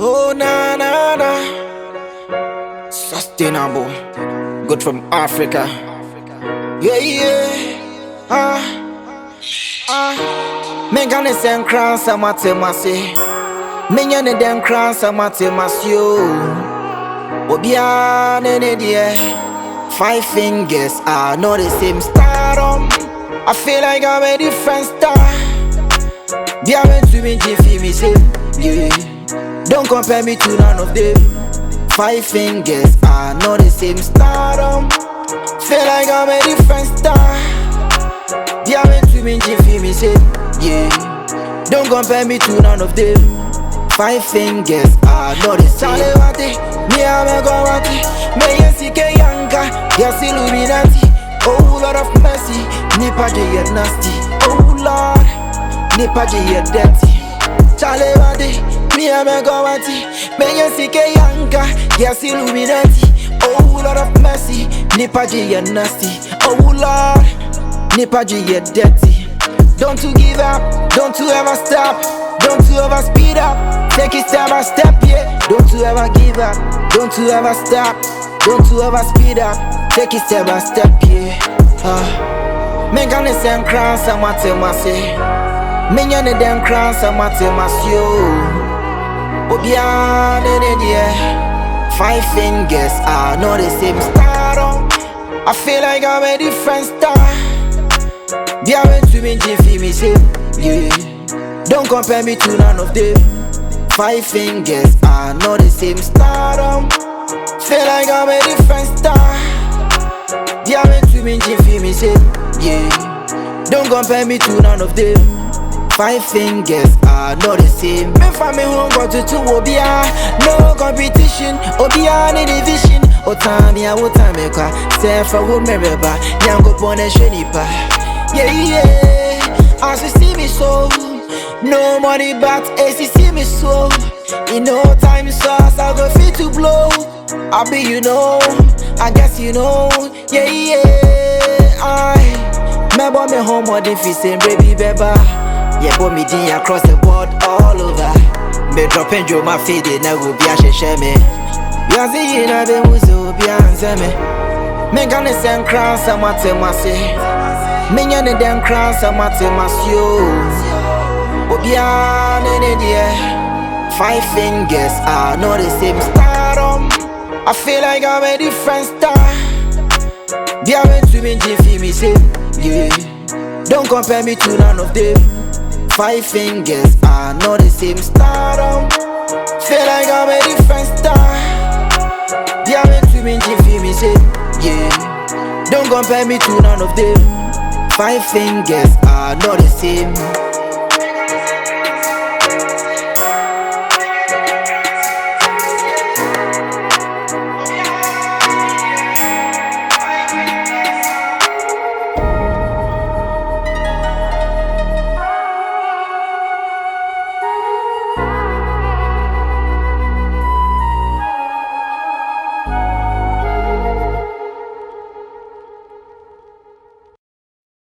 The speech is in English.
Oh na na na, sustainable, good from Africa. Yeah yeah. Mengane sen crown samate masi. Menyane den crown samate masio. Obia nene die. 5 fingers are not the same stardom. I feel like I'm a different star. They are meant to be jiffy me say, yeah. Don't compare me to none of them. 5 fingers are not the same stardom. Feel like I'm a different star. They are meant to be jiffy me say, yeah. Don't compare me to none of them. 5 fingers are not the same. Me I'm a go want it. Me yesike yanga, yes Illuminati. Oh Lord of mercy, nipa je nasty. Oh Lord, nipa je dirty. Chale wade, me I'm a go want it. Me yesike yanga, yes Illuminati. Oh Lord of mercy, nipa je nasty. Oh Lord, nipa je dirty. Don't you give up, don't you ever stop, don't you ever speed up. Take it step by step, yeah. Don't you ever give up, don't you ever stop, don't you ever speed up. Take it step by step, yeah. Mengane sen crown samate masi. Menyane den crown samate masio. Obia nene die. 5 fingers are not the same stardom. I feel like I'm a different star. They are meant to be jiffy me say, yeah. Don't compare me to none of them. 5 fingers are not the same stardom. Feel like I'm a different star. They are meant to be jiffy me say, yeah. Don't compare me to none of them. 5 fingers are not the same. Me family home got to Obia. No competition, Obia ni division. Otamia otameka, say for who me reba. Yango pone shenipa. Yeah yeah, as you see me so. No money but as you see me so. In no time so I go fit to blow. I be you know, I guess you know. Yeah yeah, I remember me home or the same baby beba. Yeah, but me din across the board all over. Me dropping Joe my feed it now go be a share me. You see you know the muzo be answer me. Me gonna send crown samate masi. Me nyane den crown samate masio. Obia nene die. 5 fingers are not the same stardom. I feel like I'm a different star. They are meant to be jiffy me say, yeah. Don't compare me to none of them. 5 fingers are not the same stardom. Feel like I'm a different star. They are meant to be jiffy me say, yeah. Don't compare me to none of them. 5 fingers are not the same.